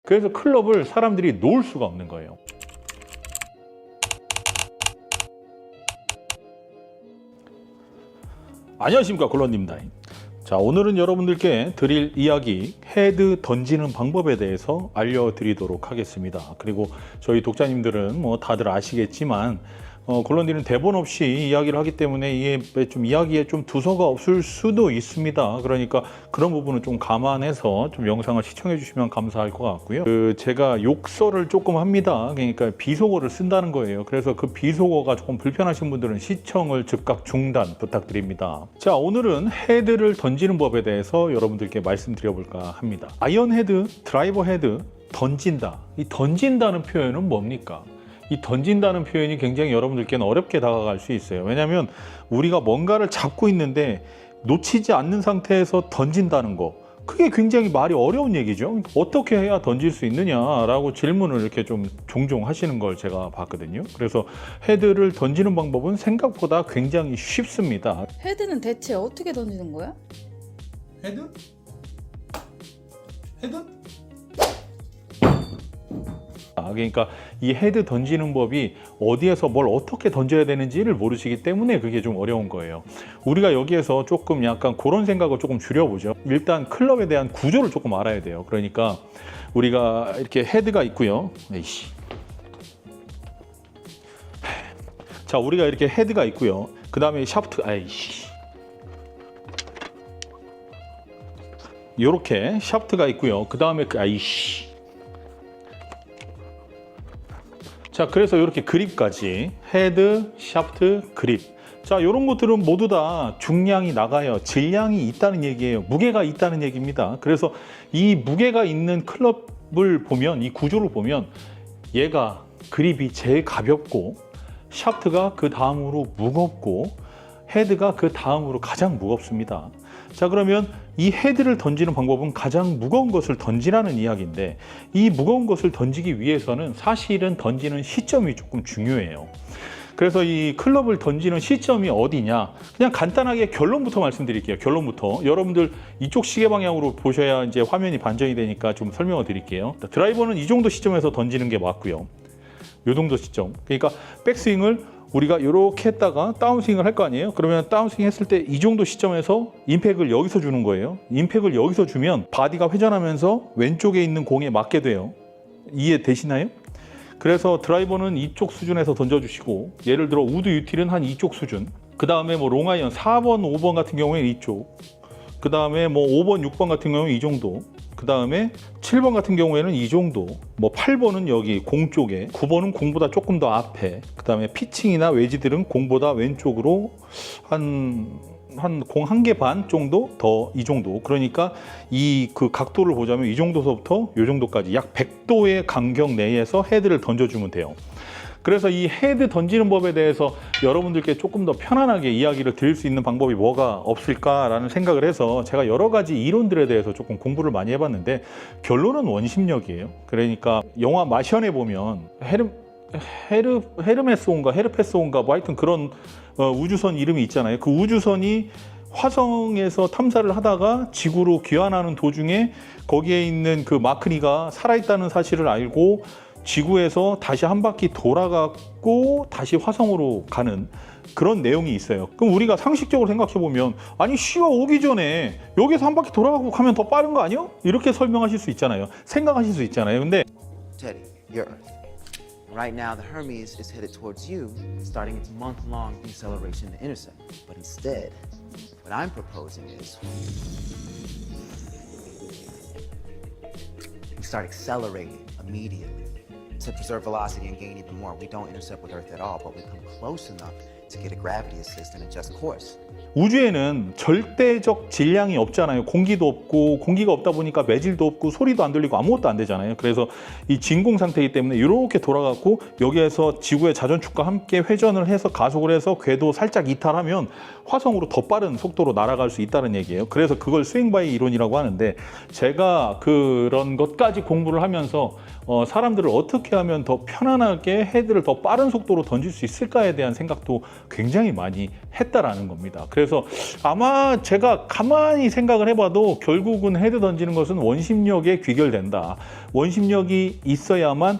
그래서 클럽을 사람들이 놓을 수가 없는 거예요. 안녕하십니까, 굴런입니다. 자, 오늘은 여러분들께 드릴 이야기, 헤드 던지는 방법에 대해서 알려드리도록 하겠습니다. 그리고 저희 독자님들은 뭐 다들 아시겠지만 굴런디는 대본 없이 이야기를 하기 때문에 이게 좀 이야기에 좀 두서가 없을 수도 있습니다. 그러니까 그런 부분은 좀 감안해서 좀 영상을 시청해 주시면 감사할 것 같고요. 제가 욕설을 조금 합니다. 그러니까 비속어를 쓴다는 거예요. 그래서 그 비속어가 조금 불편하신 분들은 시청을 즉각 중단 부탁드립니다. 자, 오늘은 헤드를 던지는 법에 대해서 여러분들께 말씀드려볼까 합니다. 아이언 헤드, 드라이버 헤드, 던진다. 이 던진다는 표현은 뭡니까? 이 던진다는 표현이 굉장히 여러분들께는 어렵게 다가갈 수 있어요. 왜냐하면 우리가 뭔가를 잡고 있는데 놓치지 않는 상태에서 던진다는 거, 그게 굉장히 말이 어려운 얘기죠. 어떻게 해야 던질 수 있느냐라고 질문을 이렇게 좀 종종 하시는 걸 제가 봤거든요. 그래서 헤드를 던지는 방법은 생각보다 굉장히 쉽습니다. 헤드는 대체 어떻게 던지는 거야? 헤드? 헤드? 그러니까 이 헤드 던지는 법이 어디에서 뭘 어떻게 던져야 되는지를 모르시기 때문에 그게 좀 어려운 거예요. 우리가 여기에서 조금 약간 그런 생각을 조금 줄여보죠. 일단 클럽에 대한 구조를 조금 알아야 돼요. 그러니까 우리가 이렇게 헤드가 있고요. 에이씨. 자, 우리가 이렇게 헤드가 있고요. 그 다음에 샤프트, 아이씨. 요렇게 샤프트가 있고요. 그 다음에 아이씨. 자, 그래서 이렇게 그립까지, 헤드, 샤프트, 그립. 자, 이런 것들은 모두 다 중량이 나가요. 질량이 있다는 얘기예요. 무게가 있다는 얘기입니다. 그래서 이 무게가 있는 클럽을 보면, 이 구조를 보면 얘가 그립이 제일 가볍고, 샤프트가 그 다음으로 무겁고, 헤드가 그 다음으로 가장 무겁습니다. 자, 그러면 이 헤드를 던지는 방법은 가장 무거운 것을 던지라는 이야기인데, 이 무거운 것을 던지기 위해서는 사실은 던지는 시점이 조금 중요해요. 그래서 이 클럽을 던지는 시점이 어디냐, 그냥 간단하게 결론부터 말씀드릴게요. 결론부터 여러분들 이쪽 시계 방향으로 보셔야 이제 화면이 반전이 되니까 좀 설명을 드릴게요. 드라이버는 이 정도 시점에서 던지는 게 맞고요. 이 정도 시점, 그러니까 백스윙을 우리가 이렇게 했다가 다운스윙을 할 거 아니에요? 그러면 다운스윙 했을 때 이 정도 시점에서 임팩을 여기서 주는 거예요. 임팩을 여기서 주면 바디가 회전하면서 왼쪽에 있는 공에 맞게 돼요. 이해되시나요? 그래서 드라이버는 이쪽 수준에서 던져주시고, 예를 들어 우드 유틸은 한 이쪽 수준, 그 다음에 뭐 롱아이언 4번, 5번 같은 경우에는 이쪽, 그 다음에 뭐 5번, 6번 같은 경우는 이 정도, 그 다음에 7번 같은 경우에는 이 정도, 뭐 8번은 여기 공 쪽에, 9번은 공보다 조금 더 앞에, 그 다음에 피칭이나 웨지들은 공보다 왼쪽으로 한 공 한 개 반 정도 더, 이 정도. 그러니까 이 그 각도를 보자면 이 정도서부터 이 정도까지 약 100도의 간격 내에서 헤드를 던져주면 돼요. 그래서 이 헤드 던지는 법에 대해서 여러분들께 조금 더 편안하게 이야기를 드릴 수 있는 방법이 뭐가 없을까라는 생각을 해서 제가 여러 가지 이론들에 대해서 조금 공부를 많이 해봤는데, 결론은 원심력이에요. 그러니까 영화 마션에 보면 헤르메스온가 헤르페스온가 뭐 하여튼 그런 우주선 이름이 있잖아요. 그 우주선이 화성에서 탐사를 하다가 지구로 귀환하는 도중에 거기에 있는 그 마크니가 살아있다는 사실을 알고 지구에서 다시 한 바퀴 돌아가고 다시 화성으로 가는 그런 내용이 있어요. 그럼 우리가 상식적으로 생각해 보면, 아니 쉬가 오기 전에 여기서 한 바퀴 돌아가고 가면 더 빠른 거 아니요? 이렇게 설명하실 수 있잖아요. 생각하실 수 있잖아요. 근데 Teddy, you're Earth. Right now, the Hermes is headed towards you, starting its month-long deceleration to intersect. But instead, what I'm proposing is we start accelerating immediately to preserve velocity and gain even more. We don't intercept with Earth at all, but we come close enough to get a gravity assist and adjust course. 우주에는 절대적 질량이 없잖아요. 공기도 없고, 공기가 없다 보니까 매질도 없고 소리도 안 들리고 아무것도 안 되잖아요. 그래서 이 진공 상태이기 때문에 이렇게 돌아가고, 여기에서 지구의 자전축과 함께 회전을 해서 가속을 해서 궤도 살짝 이탈하면 화성으로 더 빠른 속도로 날아갈 수 있다는 얘기예요. 그래서 그걸 스윙바이 이론이라고 하는데, 제가 그런 것까지 공부를 하면서 사람들을 어떻게 하면 더 편안하게 헤드를 더 빠른 속도로 던질 수 있을까에 대한 생각도 굉장히 많이 했다라는 겁니다. 그래서 아마 제가 가만히 생각을 해봐도 결국은 헤드 던지는 것은 원심력에 귀결된다. 원심력이 있어야만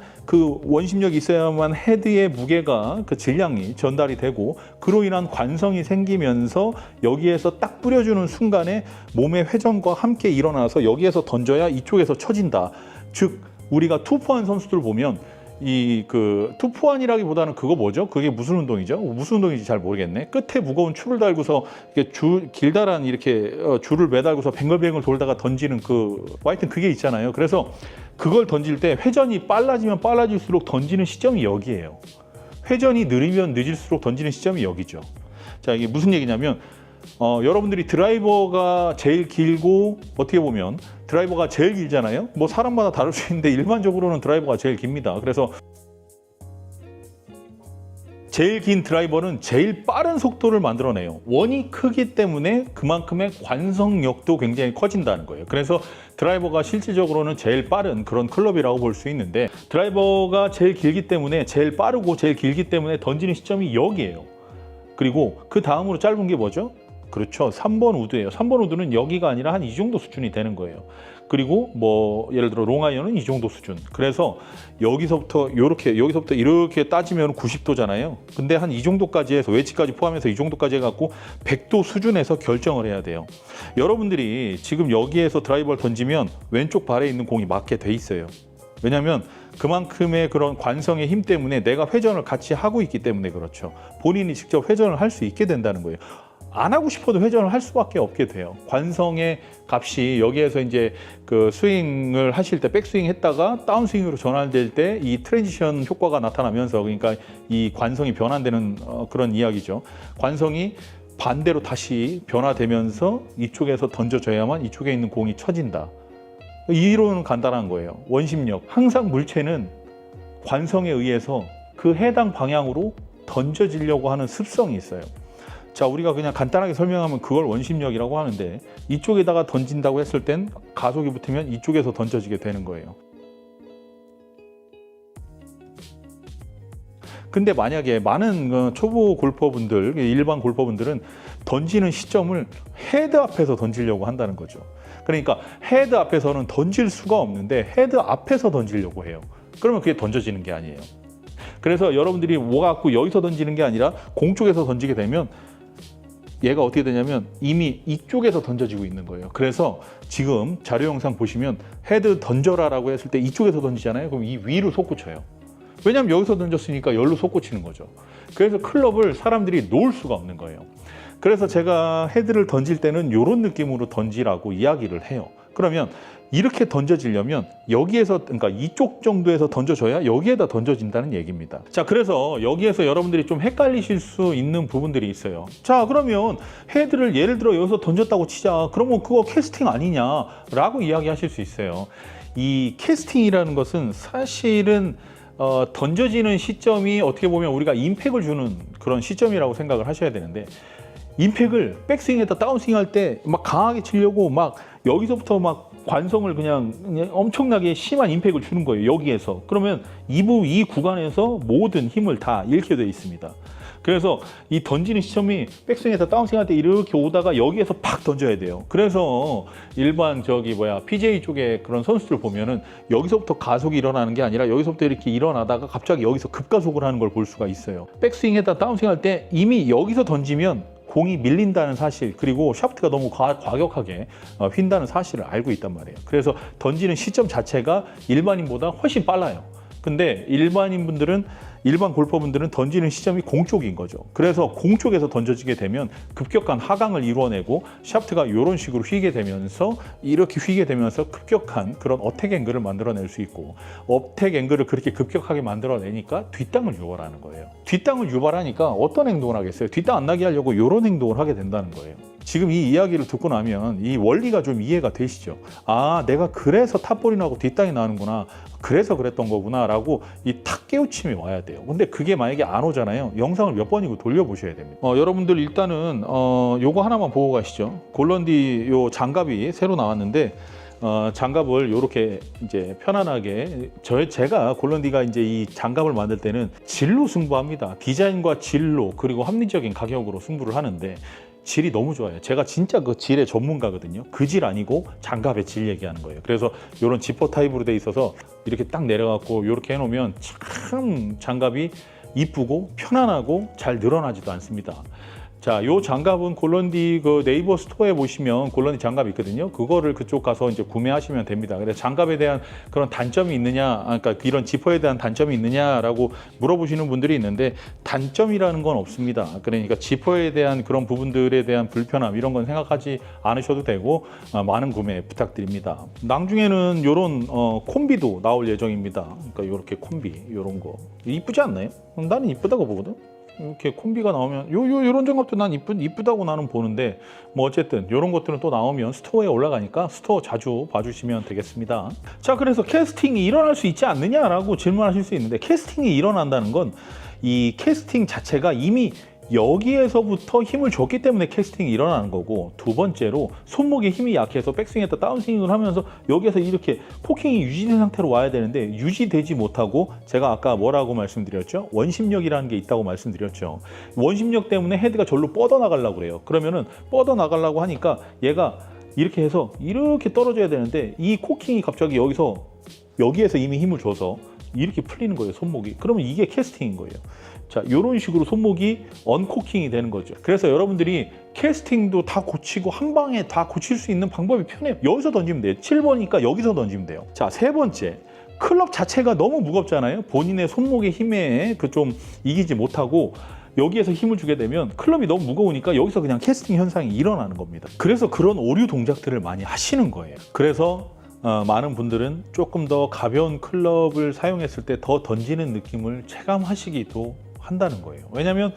헤드의 무게가 그 질량이 전달이 되고 그로 인한 관성이 생기면서 여기에서 딱 뿌려주는 순간에 몸의 회전과 함께 일어나서 여기에서 던져야 이쪽에서 쳐진다. 즉 우리가 투포한 선수들 보면 투포환이라기보다는 그거 뭐죠? 그게 무슨 운동이죠? 무슨 운동인지 잘 모르겠네. 끝에 무거운 줄을 달고서 이렇게 길다란 이렇게 줄을 매달고서 뱅글뱅글 돌다가 던지는 하여튼 그게 있잖아요. 그래서 그걸 던질 때 회전이 빨라지면 빨라질수록 던지는 시점이 여기예요. 회전이 느리면 늦을수록 던지는 시점이 여기죠. 자, 이게 무슨 얘기냐면 여러분들이 드라이버가 제일 길고 어떻게 보면 드라이버가 제일 길잖아요. 뭐 사람마다 다를 수 있는데 일반적으로는 드라이버가 제일 깁니다. 그래서 제일 긴 드라이버는 제일 빠른 속도를 만들어내요. 원이 크기 때문에 그만큼의 관성력도 굉장히 커진다는 거예요. 그래서 드라이버가 실질적으로는 제일 빠른 그런 클럽이라고 볼 수 있는데 드라이버가 제일 길기 때문에 제일 빠르고 제일 길기 때문에 던지는 시점이 여기예요. 그리고 그 다음으로 짧은 게 뭐죠? 그렇죠. 3번 우드예요. 3번 우드는 여기가 아니라 한 이 정도 수준이 되는 거예요. 그리고 뭐 예를 들어 롱아이언은 이 정도 수준. 그래서 여기서부터 이렇게 따지면 90도잖아요. 근데 한 이 정도까지 해서 웨지까지 포함해서 이 정도까지 해갖고 100도 수준에서 결정을 해야 돼요. 여러분들이 지금 여기에서 드라이버를 던지면 왼쪽 발에 있는 공이 맞게 돼 있어요. 왜냐하면 그만큼의 그런 관성의 힘 때문에 내가 회전을 같이 하고 있기 때문에 그렇죠. 본인이 직접 회전을 할 수 있게 된다는 거예요. 안 하고 싶어도 회전을 할 수밖에 없게 돼요. 관성의 값이 여기에서 이제 그 스윙을 하실 때 백스윙 했다가 다운스윙으로 전환될 때 이 트랜지션 효과가 나타나면서 그러니까 이 관성이 변환되는 그런 이야기죠. 관성이 반대로 다시 변화되면서 이쪽에서 던져져야만 이쪽에 있는 공이 쳐진다. 이 이론은 간단한 거예요. 원심력. 항상 물체는 관성에 의해서 그 해당 방향으로 던져지려고 하는 습성이 있어요. 자, 우리가 그냥 간단하게 설명하면 그걸 원심력이라고 하는데 이쪽에다가 던진다고 했을 땐 가속이 붙으면 이쪽에서 던져지게 되는 거예요. 근데 만약에 많은 초보 골퍼분들, 일반 골퍼분들은 던지는 시점을 헤드 앞에서 던지려고 한다는 거죠. 그러니까 헤드 앞에서는 던질 수가 없는데 헤드 앞에서 던지려고 해요. 그러면 그게 던져지는 게 아니에요. 그래서 여러분들이 뭐 갖고 여기서 던지는 게 아니라 공 쪽에서 던지게 되면 얘가 어떻게 되냐면 이미 이쪽에서 던져지고 있는 거예요. 그래서 지금 자료 영상 보시면 헤드 던져라라고 했을 때 이쪽에서 던지잖아요. 그럼 이 위로 솟구쳐요. 왜냐하면 여기서 던졌으니까 여기로 솟구치는 거죠. 그래서 클럽을 사람들이 놓을 수가 없는 거예요. 그래서 제가 헤드를 던질 때는 이런 느낌으로 던지라고 이야기를 해요. 그러면 이렇게 던져지려면 여기에서, 그러니까 이쪽 정도에서 던져져야 여기에다 던져진다는 얘기입니다. 자, 그래서 여기에서 여러분들이 좀 헷갈리실 수 있는 부분들이 있어요. 자, 그러면 헤드를 예를 들어 여기서 던졌다고 치자. 그러면 그거 캐스팅 아니냐라고 이야기하실 수 있어요. 이 캐스팅이라는 것은 사실은 던져지는 시점이 어떻게 보면 우리가 임팩을 주는 그런 시점이라고 생각을 하셔야 되는데, 임팩을 백스윙에다 다운스윙 할 때 막 강하게 치려고 막 여기서부터 막 관성을 그냥 엄청나게 심한 임팩을 주는 거예요. 여기에서. 그러면 이 구간에서 모든 힘을 다 잃게 되어 있습니다. 그래서 이 던지는 시점이 백스윙에서 다운스윙 할 때 이렇게 오다가 여기에서 팍 던져야 돼요. 그래서 일반 PGA 쪽에 그런 선수들 보면은 여기서부터 가속이 일어나는 게 아니라 여기서부터 이렇게 일어나다가 갑자기 여기서 급가속을 하는 걸 볼 수가 있어요. 백스윙에다 다운스윙 할 때 이미 여기서 던지면 공이 밀린다는 사실, 그리고 샤프트가 너무 과격하게 휜다는 사실을 알고 있단 말이에요. 그래서 던지는 시점 자체가 일반인보다 훨씬 빨라요. 근데 일반 골퍼분들은 던지는 시점이 공 쪽인 거죠. 그래서 공 쪽에서 던져지게 되면 급격한 하강을 이루어내고 샤프트가 이런 식으로 휘게 되면서 이렇게 휘게 되면서 급격한 그런 어택 앵글을 만들어낼 수 있고, 어택 앵글을 그렇게 급격하게 만들어내니까 뒷땅을 유발하는 거예요. 뒷땅을 유발하니까 어떤 행동을 하겠어요? 뒷땅 안 나게 하려고 이런 행동을 하게 된다는 거예요. 지금 이 이야기를 듣고 나면 이 원리가 좀 이해가 되시죠? 아, 내가 그래서 탑볼이 나고 뒷땅이 나는구나. 그래서 그랬던 거구나 라고 이 탁 깨우침이 와야 돼요. 근데 그게 만약에 안 오잖아요. 영상을 몇 번이고 돌려보셔야 됩니다. 여러분들 일단은 요거 하나만 보고 가시죠. 골런디 요 장갑이 새로 나왔는데 장갑을 이렇게 이제 편안하게 제가 골런디가 이제 이 장갑을 만들 때는 질로 승부합니다. 디자인과 질로 그리고 합리적인 가격으로 승부를 하는데 질이 너무 좋아요. 제가 진짜 그 질의 전문가거든요. 그 질 아니고 장갑의 질 얘기하는 거예요. 그래서 이런 지퍼 타입으로 돼 있어서 이렇게 딱 내려갖고 이렇게 해놓으면 참 장갑이 이쁘고 편안하고 잘 늘어나지도 않습니다. 자, 요 장갑은 골런디 그 네이버 스토어에 보시면 골런디 장갑 있거든요. 그거를 그쪽 가서 이제 구매하시면 됩니다. 그래서 장갑에 대한 그런 단점이 있느냐, 그러니까 이런 지퍼에 대한 단점이 있느냐라고 물어보시는 분들이 있는데 단점이라는 건 없습니다. 그러니까 지퍼에 대한 그런 부분들에 대한 불편함 이런 건 생각하지 않으셔도 되고 많은 구매 부탁드립니다. 나중에는 요런 콤비도 나올 예정입니다. 그러니까 요렇게 콤비 요런 거 이쁘지 않나요? 나는 이쁘다고 보거든. 이렇게 콤비가 나오면 요런 장갑도 난 이쁘다고 나는 보는데 뭐 어쨌든 요런 것들은 또 나오면 스토어에 올라가니까 스토어 자주 봐주시면 되겠습니다. 자, 그래서 캐스팅이 일어날 수 있지 않느냐라고 질문하실 수 있는데 캐스팅이 일어난다는 건 이 캐스팅 자체가 이미 여기에서부터 힘을 줬기 때문에 캐스팅이 일어나는 거고, 두 번째로 손목에 힘이 약해서 백스윙했다 다운스윙을 하면서 여기에서 이렇게 코킹이 유지된 상태로 와야 되는데 유지되지 못하고, 제가 아까 뭐라고 말씀드렸죠? 원심력이라는 게 있다고 말씀드렸죠. 원심력 때문에 헤드가 절로 뻗어나가려고 그래요. 그러면은 뻗어나가려고 하니까 얘가 이렇게 해서 이렇게 떨어져야 되는데 이 코킹이 갑자기 여기에서 이미 힘을 줘서 이렇게 풀리는 거예요, 손목이. 그러면 이게 캐스팅인 거예요. 자, 이런 식으로 손목이 언코킹이 되는 거죠. 그래서 여러분들이 캐스팅도 다 고치고 한 방에 다 고칠 수 있는 방법이 편해요. 여기서 던지면 돼요. 7번이니까 여기서 던지면 돼요. 자, 세 번째. 클럽 자체가 너무 무겁잖아요. 본인의 손목의 힘에 좀 이기지 못하고 여기에서 힘을 주게 되면 클럽이 너무 무거우니까 여기서 그냥 캐스팅 현상이 일어나는 겁니다. 그래서 그런 오류 동작들을 많이 하시는 거예요. 그래서 많은 분들은 조금 더 가벼운 클럽을 사용했을 때 더 던지는 느낌을 체감하시기도 한다는 거예요. 왜냐하면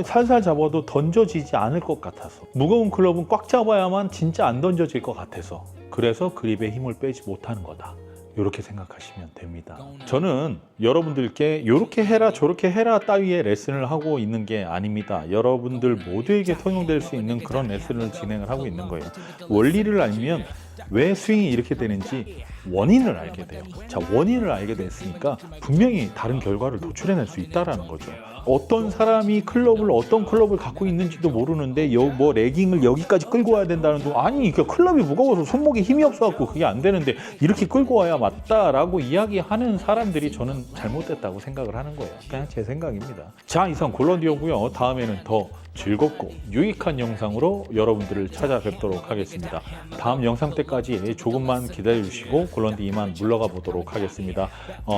살살 잡아도 던져지지 않을 것 같아서, 무거운 클럽은 꽉 잡아야만 진짜 안 던져질 것 같아서, 그래서 그립에 힘을 빼지 못하는 거다. 이렇게 생각하시면 됩니다. 저는 여러분들께 이렇게 해라 저렇게 해라 따위의 레슨을 하고 있는 게 아닙니다. 여러분들 모두에게 통용될 수 있는 그런 레슨을 진행을 하고 있는 거예요. 원리를 알면 왜 스윙이 이렇게 되는지 원인을 알게 돼요. 자, 원인을 알게 됐으니까 분명히 다른 결과를 도출해낼 수 있다는 거죠. 어떤 사람이 어떤 클럽을 갖고 있는지도 모르는데 뭐 레깅을 여기까지 끌고 와야 된다는 거, 아니 그 클럽이 무거워서 손목에 힘이 없어갖고 그게 안 되는데 이렇게 끌고 와야 맞다라고 이야기하는 사람들이 저는 잘못됐다고 생각을 하는 거예요. 그냥 제 생각입니다. 자, 이상 골런디오고요. 다음에는 더 즐겁고 유익한 영상으로 여러분들을 찾아뵙도록 하겠습니다. 다음 영상 때까지 조금만 기다려주시고 골런디 이만 물러가 보도록 하겠습니다.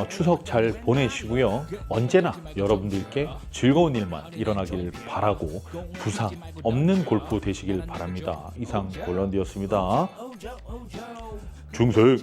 추석 잘 보내시고요. 언제나 여러분들께 즐거운 일만 일어나길 바라고 부상 없는 골프 되시길 바랍니다. 이상 골런디였습니다. 중세.